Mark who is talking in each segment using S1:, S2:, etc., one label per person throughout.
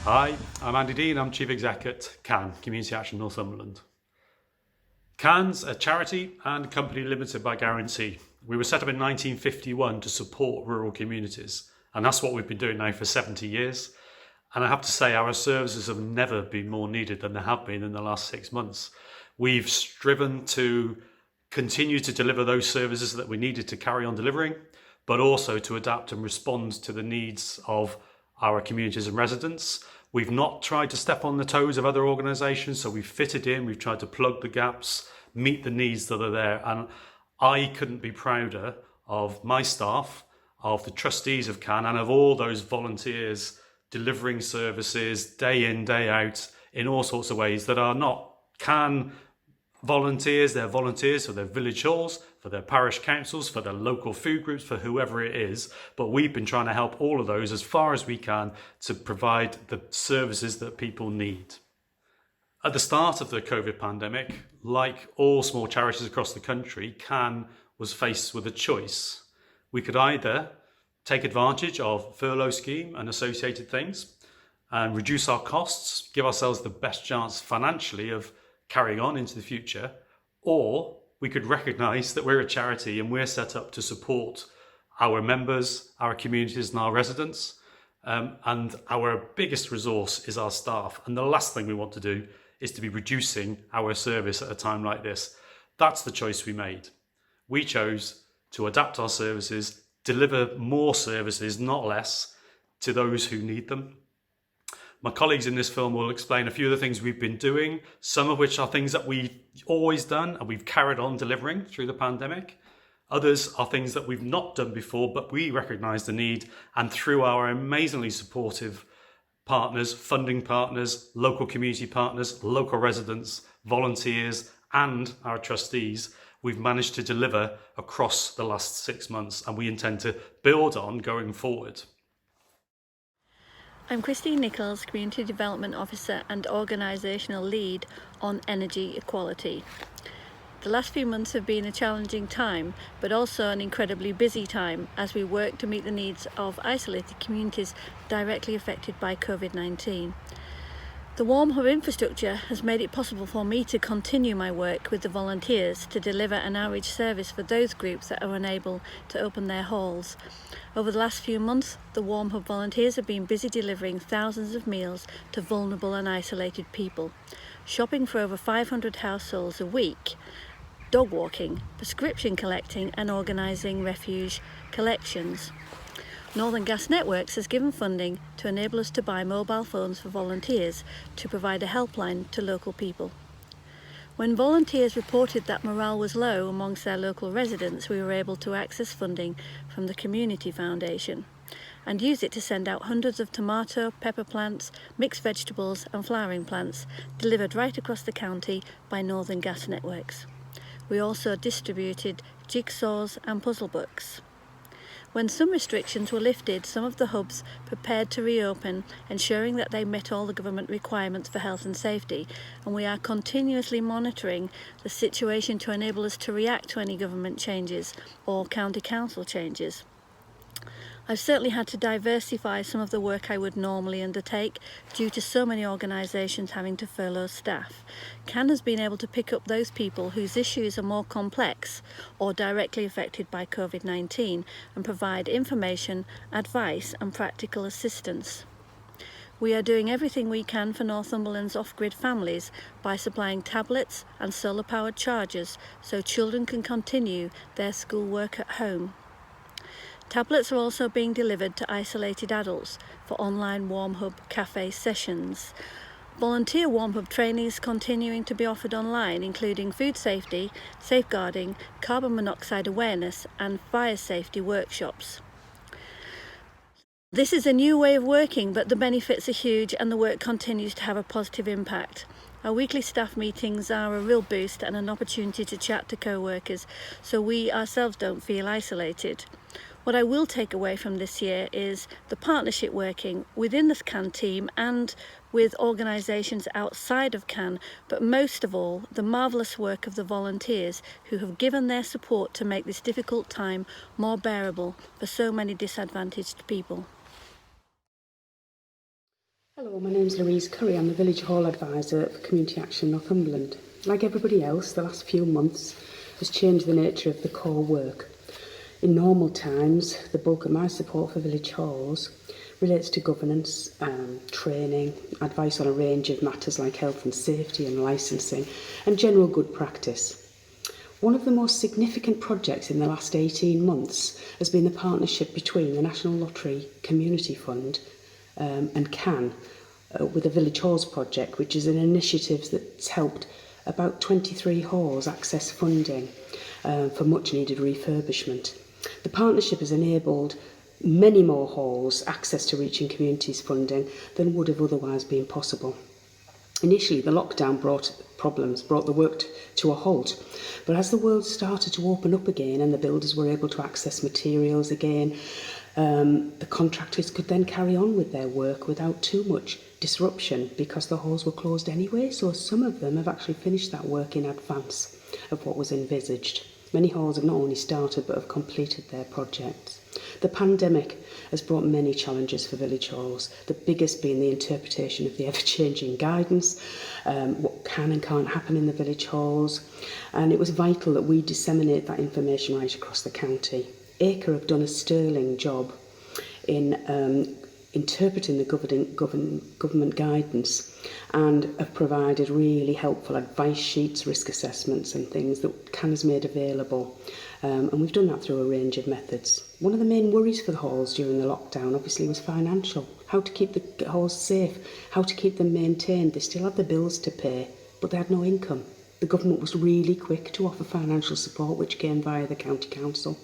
S1: Hi, I'm Andy Dean. I'm Chief Exec at CAN, Community Action Northumberland. CAN's a charity and company limited by guarantee. We were set up in 1951 to support rural communities, and that's what we've been doing now for 70 years. And I have to say, our services have never been more needed than they have been in the last 6 months. We've striven to continue to deliver those services that we needed to carry on delivering, but also to adapt and respond to the needs of our communities and residents. We've not tried to step on the toes of other organisations, so we've fitted in, we've tried to plug the gaps, meet the needs that are there. And I couldn't be prouder of my staff, of the trustees of CAN, and of all those volunteers delivering services day in, day out, in all sorts of ways that are not CAN volunteers. They're volunteers for their village halls, for their parish councils, for their local food groups, for whoever it is. But we've been trying to help all of those as far as we can to provide the services that people need. At the start of the COVID pandemic, like all small charities across the country, CAN was faced with a choice. We could either take advantage of furlough scheme and associated things and reduce our costs, give ourselves the best chance financially of carrying on into the future, or we could recognise that we're a charity and we're set up to support our members, our communities and our residents, and our biggest resource is our staff. And the last thing we want to do is to be reducing our service at a time like this. That's the choice we made. We chose to adapt our services, deliver more services, not less, to those who need them. My colleagues in this film will explain a few of the things we've been doing, some of which are things that we've always done and we've carried on delivering through the pandemic. Others are things that we've not done before, but we recognise the need, and through our amazingly supportive partners, funding partners, local community partners, local residents, volunteers, and our trustees, we've managed to deliver across the last 6 months, and we intend to build on going forward.
S2: I'm Christine Nichols, Community Development Officer and Organisational Lead on Energy Equality. The last few months have been a challenging time, but also an incredibly busy time as we work to meet the needs of isolated communities directly affected by COVID-19. The Warm Hub infrastructure has made it possible for me to continue my work with the volunteers to deliver an outreach service for those groups that are unable to open their halls. Over the last few months, the Warm Hub volunteers have been busy delivering thousands of meals to vulnerable and isolated people, shopping for over 500 households a week, dog walking, prescription collecting and organising refuge collections. Northern Gas Networks has given funding to enable us to buy mobile phones for volunteers to provide a helpline to local people. When volunteers reported that morale was low amongst their local residents, we were able to access funding from the Community Foundation and use it to send out hundreds of tomato, pepper plants, mixed vegetables and flowering plants delivered right across the county by Northern Gas Networks. We also distributed jigsaws and puzzle books. When some restrictions were lifted, some of the hubs prepared to reopen, ensuring that they met all the government requirements for health and safety, and we are continuously monitoring the situation to enable us to react to any government changes or county council changes. I've certainly had to diversify some of the work I would normally undertake due to so many organisations having to furlough staff. CAN has been able to pick up those people whose issues are more complex or directly affected by COVID-19 and provide information, advice and practical assistance. We are doing everything we can for Northumberland's off-grid families by supplying tablets and solar-powered chargers so children can continue their schoolwork at home. Tablets are also being delivered to isolated adults for online Warm Hub cafe sessions. Volunteer Warm Hub training is continuing to be offered online, including food safety, safeguarding, carbon monoxide awareness and fire safety workshops. This is a new way of working, but the benefits are huge and the work continues to have a positive impact. Our weekly staff meetings are a real boost and an opportunity to chat to co-workers so we ourselves don't feel isolated. What I will take away from this year is the partnership working within the CAN team and with organisations outside of CAN, but most of all, the marvellous work of the volunteers who have given their support to make this difficult time more bearable for so many disadvantaged people.
S3: Hello, my name's Louise Curry. I'm the Village Hall Advisor for Community Action Northumberland. Like everybody else, the last few months has changed the nature of the core work. In normal times, the bulk of my support for village halls relates to governance, training, advice on a range of matters like health and safety and licensing, and general good practice. One of the most significant projects in the last 18 months has been the partnership between the National Lottery Community Fund and CAN with the Village Halls project, which is an initiative that's helped about 23 halls access funding for much needed refurbishment. The partnership has enabled many more halls access to Reaching Communities funding than would have otherwise been possible. Initially, the lockdown brought the work to a halt. But as the world started to open up again and the builders were able to access materials again, the contractors could then carry on with their work without too much disruption because the halls were closed anyway. So some of them have actually finished that work in advance of what was envisaged. Many halls have not only started but have completed their projects. The pandemic has brought many challenges for village halls, the biggest being the interpretation of the ever-changing guidance, what can and can't happen in the village halls, and it was vital that we disseminate that information right across the county. ACRE have done a sterling job in interpreting the government guidance and have provided really helpful advice sheets, risk assessments and things that CAN has made available. And we've done that through a range of methods. One of the main worries for the halls during the lockdown obviously was financial. How to keep the halls safe, how to keep them maintained. They still had the bills to pay, but they had no income. The government was really quick to offer financial support, which came via the County Council.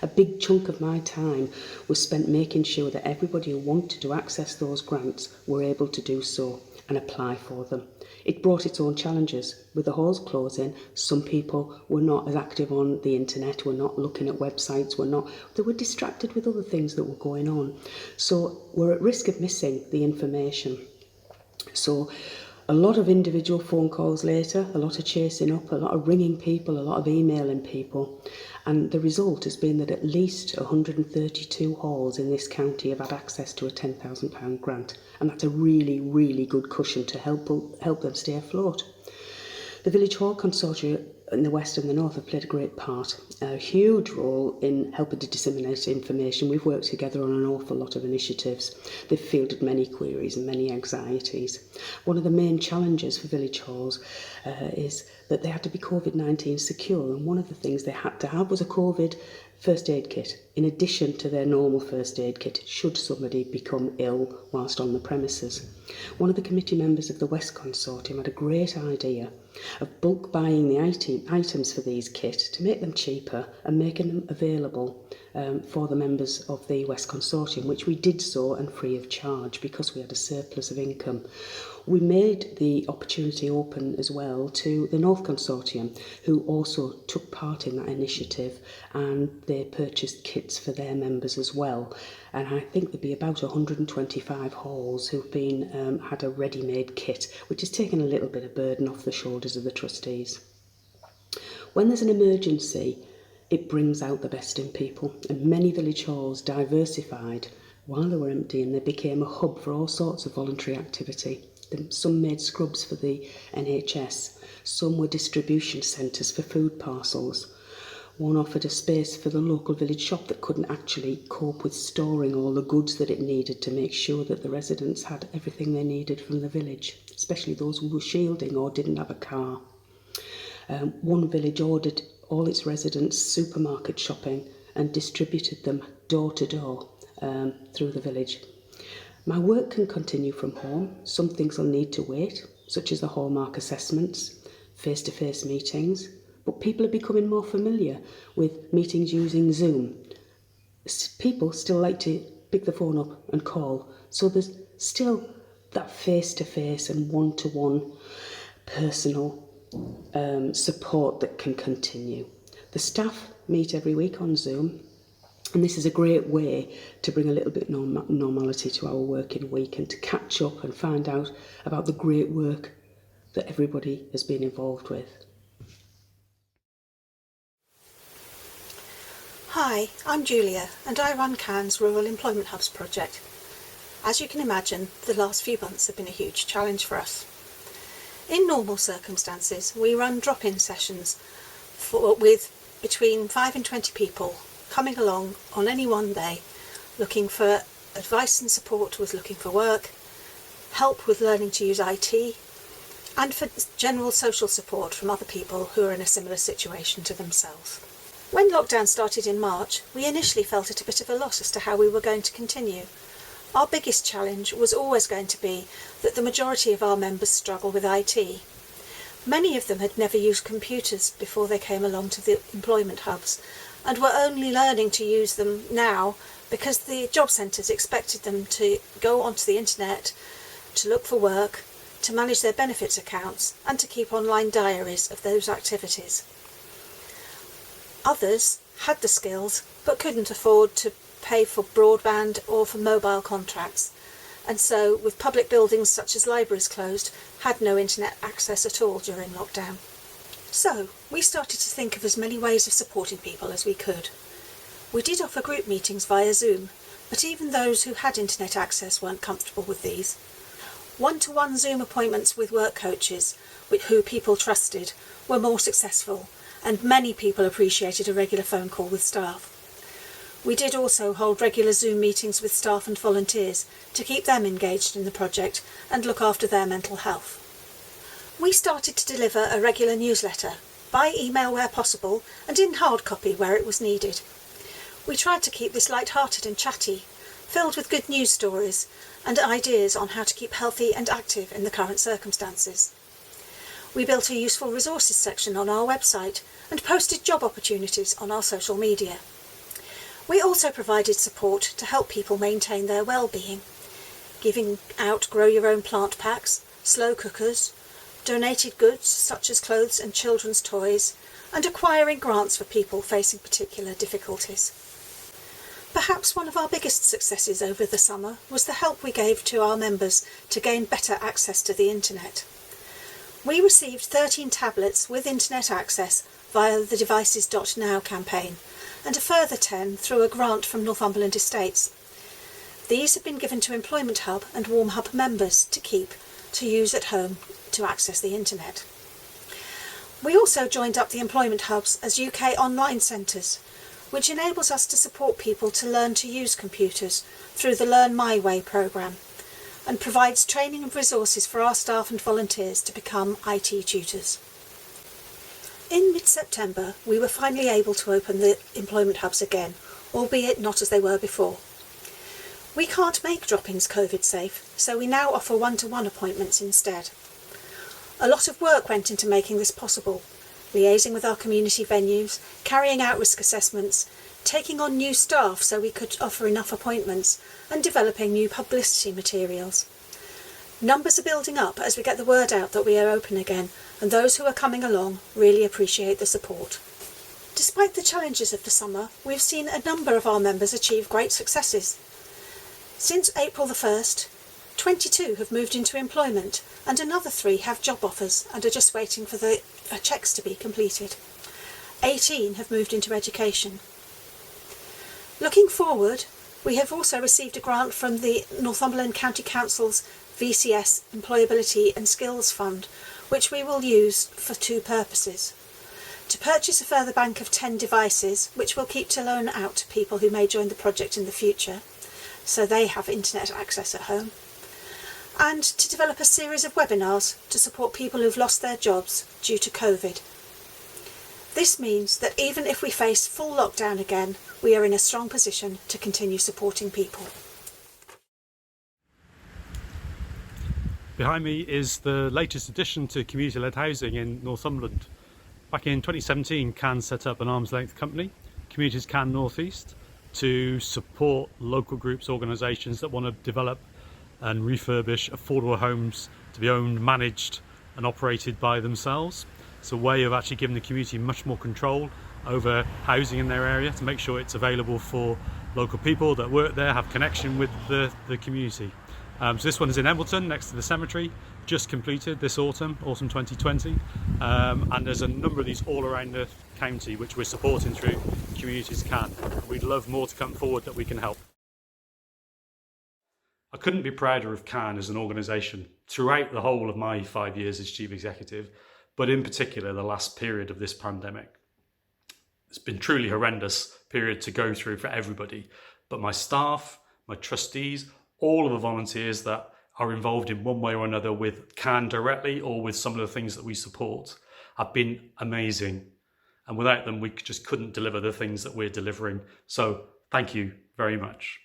S3: A big chunk of my time was spent making sure that everybody who wanted to access those grants were able to do so and apply for them. It brought its own challenges. With the halls closing, some people were not as active on the internet, were not looking at websites, they were distracted with other things that were going on. So we're at risk of missing the information. So a lot of individual phone calls later, a lot of chasing up, a lot of ringing people, a lot of emailing people. And the result has been that at least 132 halls in this county have had access to a £10,000 grant. And that's a really, really good cushion to help them stay afloat. The Village Hall Consortia in the West and the North have played a great part, a huge role in helping to disseminate information. We've worked together on an awful lot of initiatives. They've fielded many queries and many anxieties. One of the main challenges for village halls is that they had to be COVID-19 secure, and one of the things they had to have was a COVID first aid kit, in addition to their normal first aid kit, should somebody become ill whilst on the premises. One of the committee members of the West Consortium had a great idea of bulk buying the items for these kits to make them cheaper and making them available for the members of the West Consortium, which we did so and free of charge because we had a surplus of income. We made the opportunity open as well to the North Consortium, who also took part in that initiative, and they purchased kits for their members as well. And I think there'll be about 125 halls who've been had a ready-made kit, which has taken a little bit of burden off the shoulders of the trustees. When there's an emergency, it brings out the best in people, and many village halls diversified while they were empty, and they became a hub for all sorts of voluntary activity. Some made scrubs for the NHS, some were distribution centres for food parcels. One offered a space for the local village shop that couldn't actually cope with storing all the goods that it needed to make sure that the residents had everything they needed from the village, especially those who were shielding or didn't have a car. One village ordered all its residents supermarket shopping and distributed them door to door through the village. My work can continue from home. Some things will need to wait, such as the hallmark assessments, face-to-face meetings, but people are becoming more familiar with meetings using Zoom. People still like to pick the phone up and call, so there's still that face-to-face and one-to-one personal support that can continue. The staff meet every week on Zoom, and this is a great way to bring a little bit normality to our working week and to catch up and find out about the great work that everybody has been involved with.
S4: Hi, I'm Julia and I run CAN's Rural Employment Hubs project. As you can imagine, the last few months have been a huge challenge for us. In normal circumstances, we run drop-in sessions with between 5 and 20 people coming along on any one day, looking for advice and support with looking for work, help with learning to use IT, and for general social support from other people who are in a similar situation to themselves. When lockdown started in March, we initially felt at a bit of a loss as to how we were going to continue. Our biggest challenge was always going to be that the majority of our members struggle with IT. Many of them had never used computers before they came along to the employment hubs and were only learning to use them now because the job centres expected them to go onto the internet, to look for work, to manage their benefits accounts and to keep online diaries of those activities. Others had the skills but couldn't afford to pay for broadband or for mobile contracts, and so, with public buildings such as libraries closed, had no internet access at all during lockdown. So, we started to think of as many ways of supporting people as we could. We did offer group meetings via Zoom, but even those who had internet access weren't comfortable with these. One-to-one Zoom appointments with work coaches, who people trusted, were more successful, and many people appreciated a regular phone call with staff. We did also hold regular Zoom meetings with staff and volunteers to keep them engaged in the project and look after their mental health. We started to deliver a regular newsletter, by email where possible and in hard copy where it was needed. We tried to keep this light-hearted and chatty, filled with good news stories and ideas on how to keep healthy and active in the current circumstances. We built a useful resources section on our website and posted job opportunities on our social media. We also provided support to help people maintain their well-being, giving out grow your own plant packs, slow cookers, donated goods such as clothes and children's toys, and acquiring grants for people facing particular difficulties. Perhaps one of our biggest successes over the summer was the help we gave to our members to gain better access to the internet. We received 13 tablets with internet access via the Devices.now campaign, and a further 10 through a grant from Northumberland Estates. These have been given to Employment Hub and Warm Hub members to keep to use at home to access the internet. We also joined up the Employment Hubs as UK online centres, which enables us to support people to learn to use computers through the Learn My Way programme, and provides training and resources for our staff and volunteers to become IT tutors. In mid-September, we were finally able to open the employment hubs again, albeit not as they were before. We can't make drop-ins COVID safe, so we now offer one-to-one appointments instead. A lot of work went into making this possible, liaising with our community venues, carrying out risk assessments, taking on new staff so we could offer enough appointments, and developing new publicity materials. Numbers are building up as we get the word out that we are open again, and those who are coming along really appreciate the support. Despite the challenges of the summer, we've seen a number of our members achieve great successes. Since April the 1st, 22 have moved into employment, and another 3 have job offers and are just waiting for the checks to be completed. 18 have moved into education. Looking forward, we have also received a grant from the Northumberland County Council's VCS Employability and Skills Fund, which we will use for 2 purposes. To purchase a further bank of 10 devices, which we'll keep to loan out to people who may join the project in the future, so they have internet access at home, and to develop a series of webinars to support people who've lost their jobs due to COVID. This means that even if we face full lockdown again, we are in a strong position to continue supporting people.
S1: Behind me is the latest addition to community-led housing in Northumberland. Back in 2017, CAN set up an arm's length company, Communities CAN North East, to support local groups, organisations that want to develop and refurbish affordable homes to be owned, managed and operated by themselves. It's a way of actually giving the community much more control over housing in their area to make sure it's available for local people that work there, have connection with the community. So this one is in Embleton, next to the cemetery, just completed this autumn 2020, and there's a number of these all around the county which we're supporting through Communities CAN. We'd love more to come forward that we can help. I couldn't be prouder of CAN as an organisation throughout the whole of my 5 years as Chief Executive, but in particular the last period of this pandemic. It's been truly horrendous period to go through for everybody, but my staff, my trustees, all of the volunteers that are involved in one way or another with CAN directly or with some of the things that we support have been amazing. And without them, we just couldn't deliver the things that we're delivering. So thank you very much.